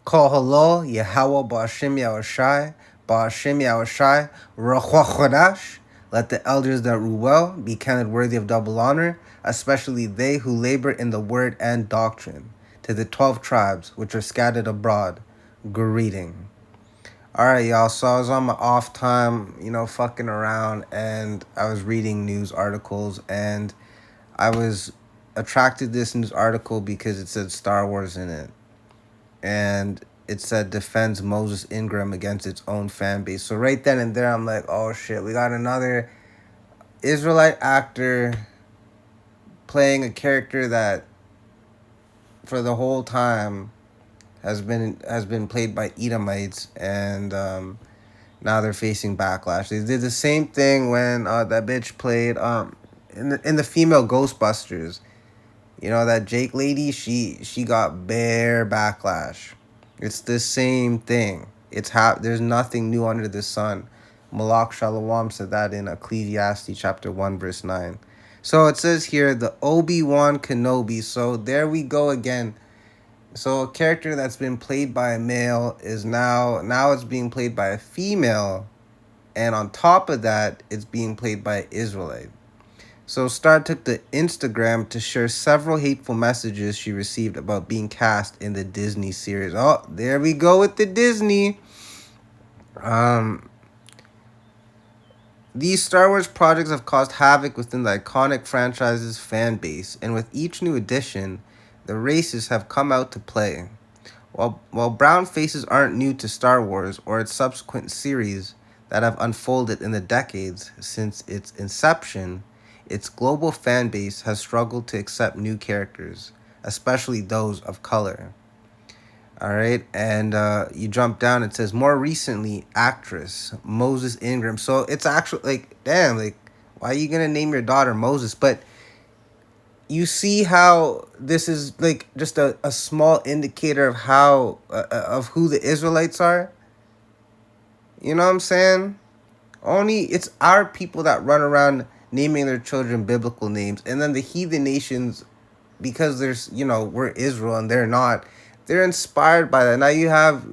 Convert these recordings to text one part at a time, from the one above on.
Call hello, Yahweh Ba'ashim Yahushai, Ba'ashim Yahushai, Ruach Chodash. Let the elders that rule well be counted worthy of double honor, especially they who labor in the word and doctrine. To the 12 tribes which are scattered abroad, greeting. Alright, y'all, so I was on my off time, fucking around, and I was reading news articles, and I was attracted to this news article because it said Star Wars in it, and it said defends Moses Ingram against its own fan base. So right then and there, I'm like, oh shit, we got another Israelite actor playing a character that, for the whole time, has been played by Edomites, and now they're facing backlash. They did the same thing when that bitch played in the female Ghostbusters. That Jake lady, she got bare backlash. It's the same thing. There's nothing new under the sun. Malak Shalom said that in Ecclesiastes chapter 1 verse 9. So it says here the Obi-Wan Kenobi. So there we go again. So a character that's been played by a male is now it's being played by a female, and on top of that it's being played by an Israelite. So Star took to Instagram to share several hateful messages she received about being cast in the Disney series. Oh, there we go with the Disney. These Star Wars projects have caused havoc within the iconic franchise's fan base, and with each new edition, the races have come out to play. While brown faces aren't new to Star Wars or its subsequent series that have unfolded in the decades since its inception, its global fan base has struggled to accept new characters, especially those of color. All right, and you jump down. It says more recently, actress Moses Ingram. So it's actually like, damn, like, why are you gonna name your daughter Moses? But you see how this is like just a small indicator of how of who the Israelites are. You know what I'm saying? Only it's our people that run around naming their children biblical names, and then the heathen nations, because we're Israel and they're not, they're inspired by that. Now you have,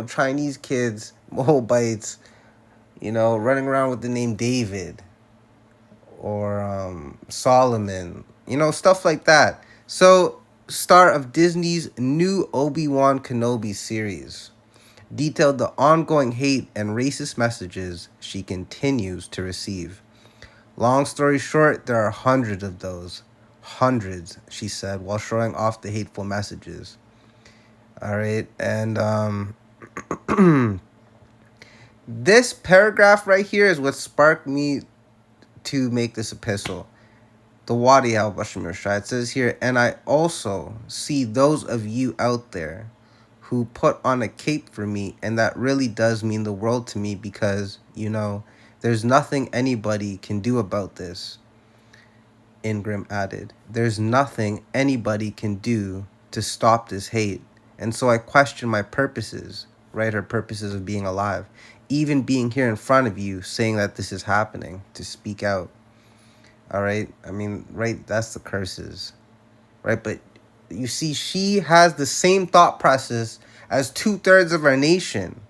Chinese kids, Moabites, running around with the name David or Solomon, stuff like that. So, star of Disney's new Obi-Wan Kenobi series detailed the ongoing hate and racist messages she continues to receive. Long story short, there are hundreds of those. Hundreds, she said, while showing off the hateful messages. All right, and this paragraph right here is what sparked me to make this epistle. The Wadi al-Bashir Shah. It says here, and I also see those of you out there who put on a cape for me, and that really does mean the world to me because, there's nothing anybody can do about this. Ingram added, there's nothing anybody can do to stop this hate. And so I question my purposes, right? Her purposes of being alive. Even being here in front of you saying that this is happening, to speak out. All right? I mean, right? That's the curses, right? But you see, she has the same thought process as 2/3 of our nation.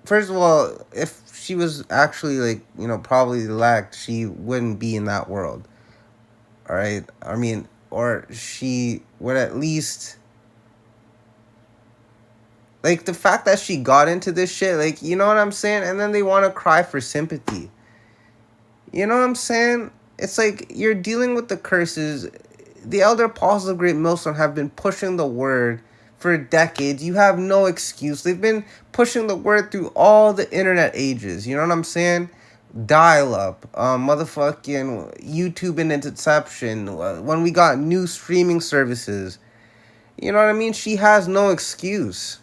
First of all, if she was actually probably elect, she wouldn't be in that world. All right? I mean, or she would at least, like, the fact that she got into this shit, like, you know what I'm saying? And then they want to cry for sympathy. You know what I'm saying? It's like you're dealing with the curses. The elder apostles of Great Millstone have been pushing the word for decades. You have no excuse. They've been pushing the word through all the internet ages. You know what I'm saying? Dial-up, motherfucking YouTube and inception. When we got new streaming services. You know what I mean? She has no excuse.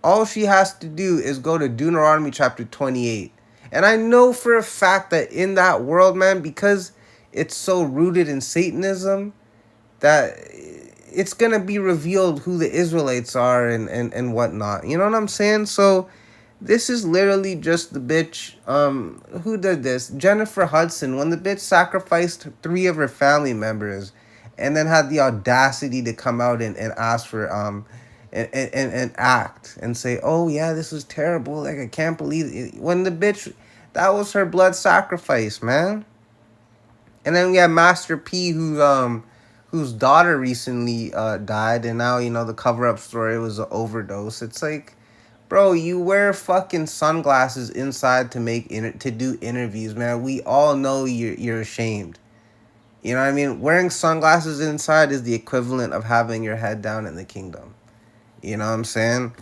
All she has to do is go to Deuteronomy chapter 28. And I know for a fact that in that world, man, because it's so rooted in Satanism, that it's going to be revealed who the Israelites are and whatnot. You know what I'm saying? So this is literally just the bitch. Who did this? Jennifer Hudson, when the bitch sacrificed 3 of her family members and then had the audacity to come out and ask for and act and say, oh yeah, this was terrible. Like I can't believe it. When the bitch, that was her blood sacrifice, man. And then we have Master P, whose daughter recently died, and now the cover up story was an overdose. It's like, bro, you wear fucking sunglasses inside to to do interviews, man. We all know you're ashamed. You know what I mean? Wearing sunglasses inside is the equivalent of having your head down in the kingdom. You know what I'm saying?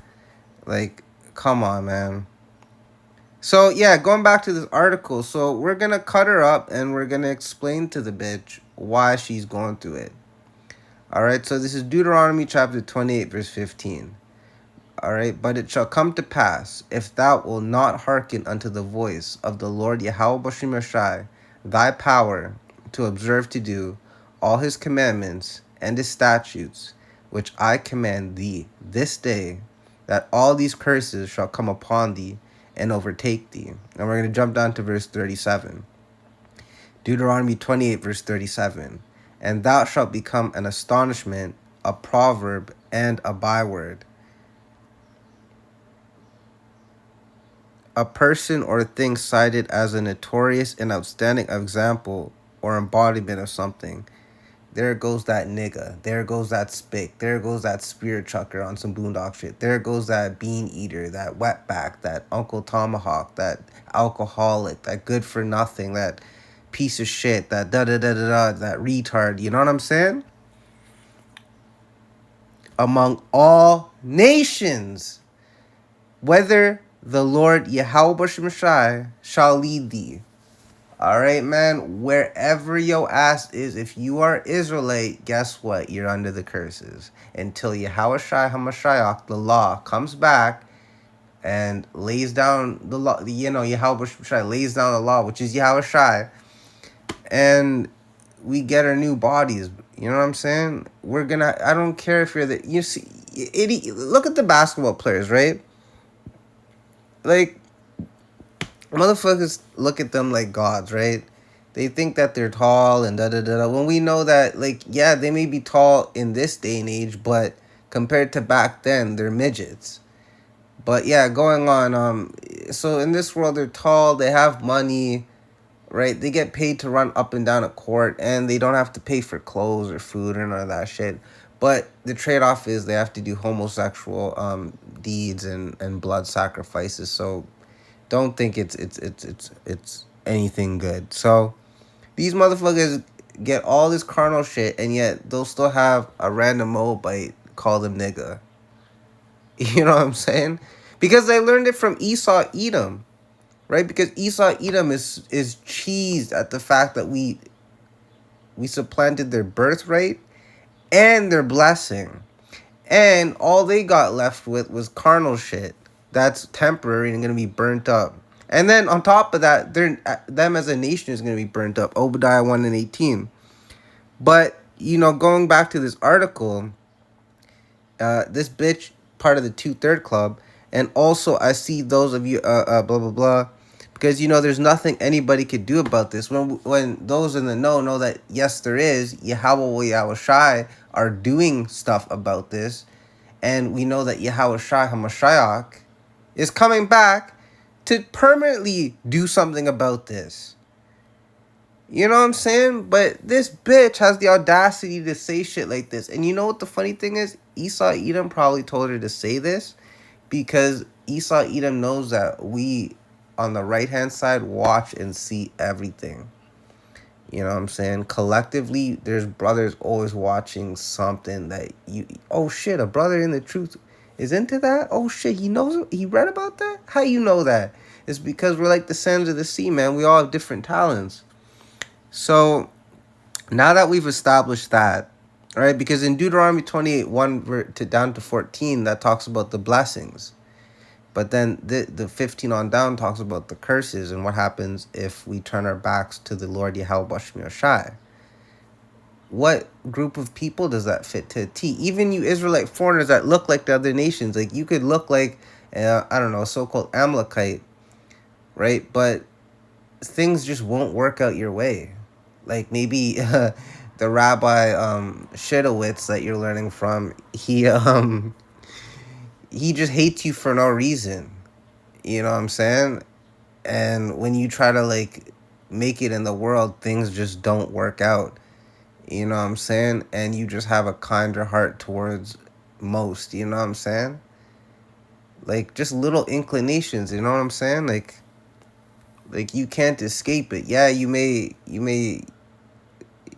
Like, come on, man. So, yeah, going back to this article. So, we're going to cut her up and we're going to explain to the bitch why she's going through it. All right, so this is Deuteronomy chapter 28, verse 15. All right, but it shall come to pass, if thou wilt not hearken unto the voice of the Lord Yahweh Bashim Yashai, thy power, to observe to do all his commandments and his statutes, which I command thee this day, that all these curses shall come upon thee and overtake thee. And we're going to jump down to verse 37. Deuteronomy 28, verse 37. And thou shalt become an astonishment, a proverb, and a byword. A person or thing cited as a notorious and outstanding example or embodiment of something. There goes that nigga. There goes that spick. There goes that spear chucker on some boondock shit. There goes that bean eater, that wetback, that Uncle Tomahawk, that alcoholic, that good for nothing, that piece of shit, that da-da-da-da-da, that retard. You know what I'm saying? Among all nations, whether the Lord Yahweh Shai shall lead thee. All right, man. Wherever your ass is, if you are Israelite, guess what? You're under the curses until Yahweh Shai Hamashiach, the law, comes back and lays down the law. Yahweh Shai lays down the law, which is Yahweh Shai, and we get our new bodies. You know what I'm saying? We're gonna. I don't care if you're the. You see, look at the basketball players, right? Like, motherfuckers look at them like gods, right? They think that they're tall and da da da. When we know that, like, yeah, they may be tall in this day and age, but compared to back then, they're midgets. But yeah, going on. So in this world, they're tall. They have money, right? They get paid to run up and down a court, and they don't have to pay for clothes or food or none of that shit. But the trade-off is they have to do homosexual deeds and blood sacrifices. So don't think it's anything good. So these motherfuckers get all this carnal shit, and yet they'll still have a random Moabite call them nigga. You know what I'm saying? Because they learned it from Esau Edom, right? Because Esau Edom is cheesed at the fact that we supplanted their birthright and their blessing. And all they got left with was carnal shit that's temporary and going to be burnt up. And then on top of that, them as a nation is going to be burnt up. Obadiah 1 and 18. But, going back to this article, this bitch, part of the 2/3 Club, and also I see those of you, blah, blah, blah, because, there's nothing anybody could do about this. When those in the know that, yes, there is, Yahweh Shai are doing stuff about this, and we know that Yahweh Shai HaMashiach is coming back to permanently do something about this. You know what I'm saying? But this bitch has the audacity to say shit like this. And you know what the funny thing is? Esau Edom probably told her to say this because Esau Edom knows that we, on the right-hand side, watch and see everything. You know what I'm saying? Collectively, there's brothers always watching something that oh shit, a brother in the truth is into that? Oh shit, he knows, he read about that? How you know that? It's because we're like the sands of the sea, man. We all have different talents. So, now that we've established that, right? Because in Deuteronomy 28, 1 to down to 14, that talks about the blessings. But then the 15 on down talks about the curses and what happens if we turn our backs to the Lord Yahweh Bashim Shai. What group of people does that fit to a T? Even you Israelite foreigners that look like the other nations, like you could look like, I don't know, a so-called Amalekite, right? But things just won't work out your way. Like maybe the Rabbi Shidowitz that you're learning from, he he just hates you for no reason. You know what I'm saying? And when you try to like make it in the world, things just don't work out. You know what I'm saying? And you just have a kinder heart towards most, you know what I'm saying? Like just little inclinations, you know what I'm saying? Like you can't escape it. Yeah, you may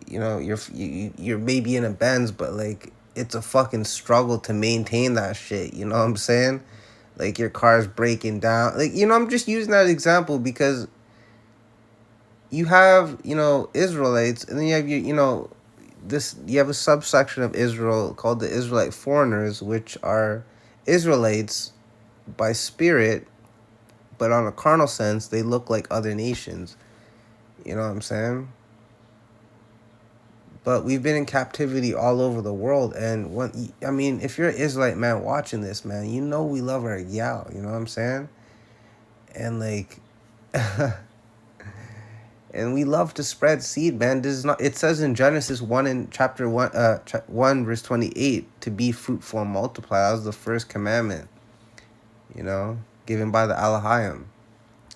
you're maybe in a Benz, but like it's a fucking struggle to maintain that shit, you know what I'm saying? Like your car's breaking down. Like, I'm just using that example because you have, Israelites, and then you have you have a subsection of Israel called the Israelite foreigners, which are Israelites by spirit, but on a carnal sense, they look like other nations. You know what I'm saying? But we've been in captivity all over the world, and if you're an Israelite man watching this, man, we love our gal. You know what I'm saying? And like, and we love to spread seed, man. This is not. It says in Genesis 1 in chapter 1, 1 verse 28, to be fruitful and multiply. That was the first commandment, given by the Elohim.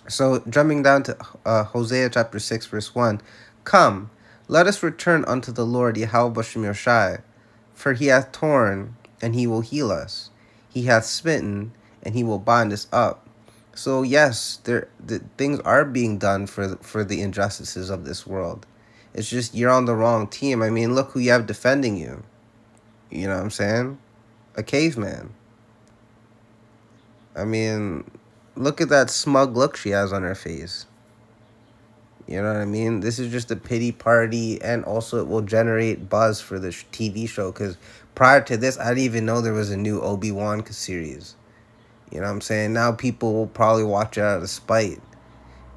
So jumping down to Hosea chapter 6 verse 1, come, let us return unto the Lord Yahweh Bashem Yoshai, for he hath torn, and he will heal us. He hath smitten, and he will bind us up. So yes, things are being done for the injustices of this world. It's just you're on the wrong team. I mean, look who you have defending you. You know what I'm saying? A caveman. I mean, look at that smug look she has on her face. You know what I mean? This is just a pity party, and also it will generate buzz for the TV show, because prior to this, I didn't even know there was a new Obi-Wan series. You know what I'm saying? Now people will probably watch it out of spite.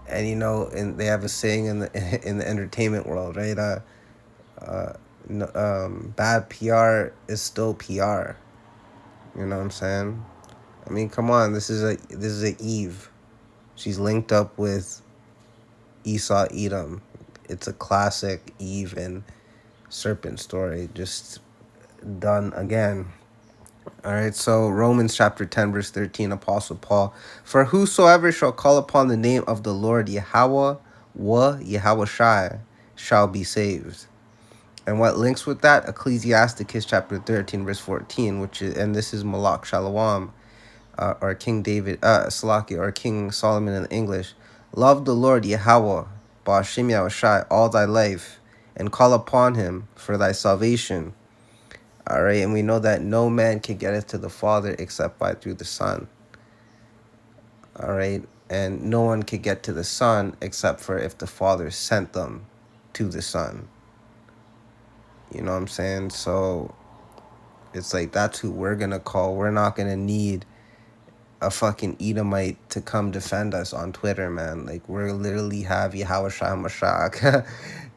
And and they have a saying in the in the entertainment world, right? Bad PR is still PR. You know what I'm saying? I mean, come on, this is a Eve. She's linked up with Esau Edom. It's a classic Eve and serpent story, just done again. All right, so Romans chapter 10, verse 13, Apostle Paul, for whosoever shall call upon the name of the Lord Yahweh, Yahweh Shai, shall be saved. And what links with that? Ecclesiasticus chapter 13, verse 14, and this is Malak Shalom, or King David, Salaki, or King Solomon in English. Love the Lord Yahweh, Ba'ashim Yahushai, all thy life, and call upon him for thy salvation. All right, and we know that no man can get us to the Father except by through the Son. All right, and no one can get to the Son except for if the Father sent them to the Son. You know what I'm saying? So it's like that's who we're gonna call. We're not gonna need a fucking Edomite to come defend us on Twitter, man. Like, we're literally have Yahweh Shai Mashak,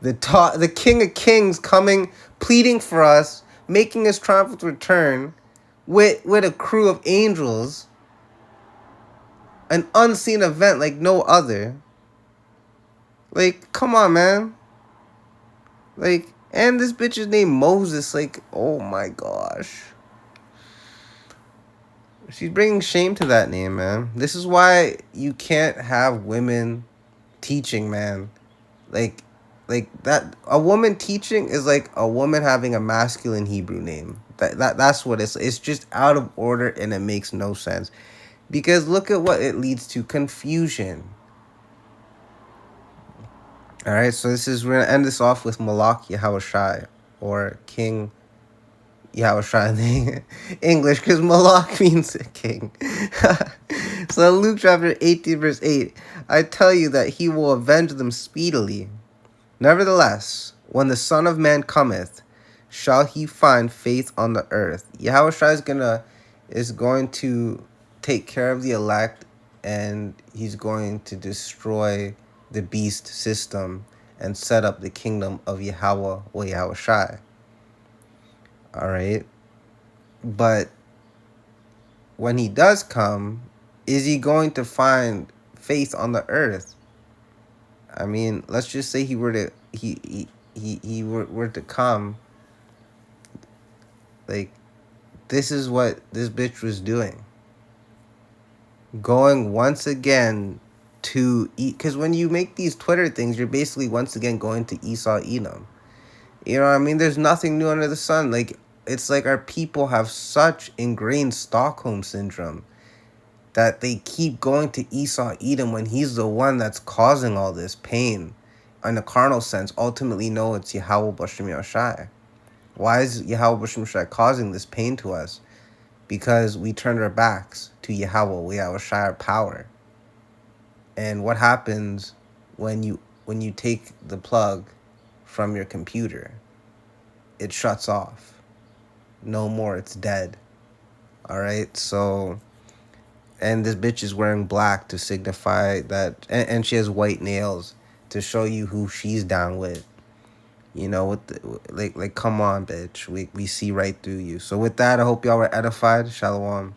the King of Kings coming, pleading for us, making his triumphant return with a crew of angels, an unseen event like no other. Like, come on, man. Like, and this bitch is named Moses. Like, oh my gosh. She's bringing shame to that name, man. This is why you can't have women teaching, man. Like that, a woman teaching is like a woman having a masculine Hebrew name. That's what it's just out of order, and it makes no sense. Because look at what it leads to: confusion. All right, so we're gonna end this off with Malak Yahushai, or King Yahushai in the English, because Malak means king. So Luke chapter 18 verse 8, I tell you that he will avenge them speedily. Nevertheless, when the Son of Man cometh, shall he find faith on the earth? Yahushua is going to take care of the elect, and he's going to destroy the beast system and set up the kingdom of Yahweh or Yahushua. All right, but when he does come, is he going to find faith on the earth? I mean, let's just say he were to come. Like, this is what this bitch was doing. going once again to eat, because when you make these Twitter things, you're basically once again going to Esau Edom. You know what I mean? There's nothing new under the sun. Like, it's like our people have such ingrained Stockholm syndrome that they keep going to Esau Edom when he's the one that's causing all this pain. In a carnal sense, ultimately, no, it's Yahweh Bashem Yahushai. Why is Yahweh Bashem Yahushai causing this pain to us? Because we turned our backs to Yahweh, Yahushai, our power. And what happens when you take the plug from your computer? It shuts off. No more, it's dead. All right? So, and this bitch is wearing black to signify that, and she has white nails to show you who she's down with. You know, with the, like come on, bitch. We see right through you. So with that, I hope y'all were edified. Shalom.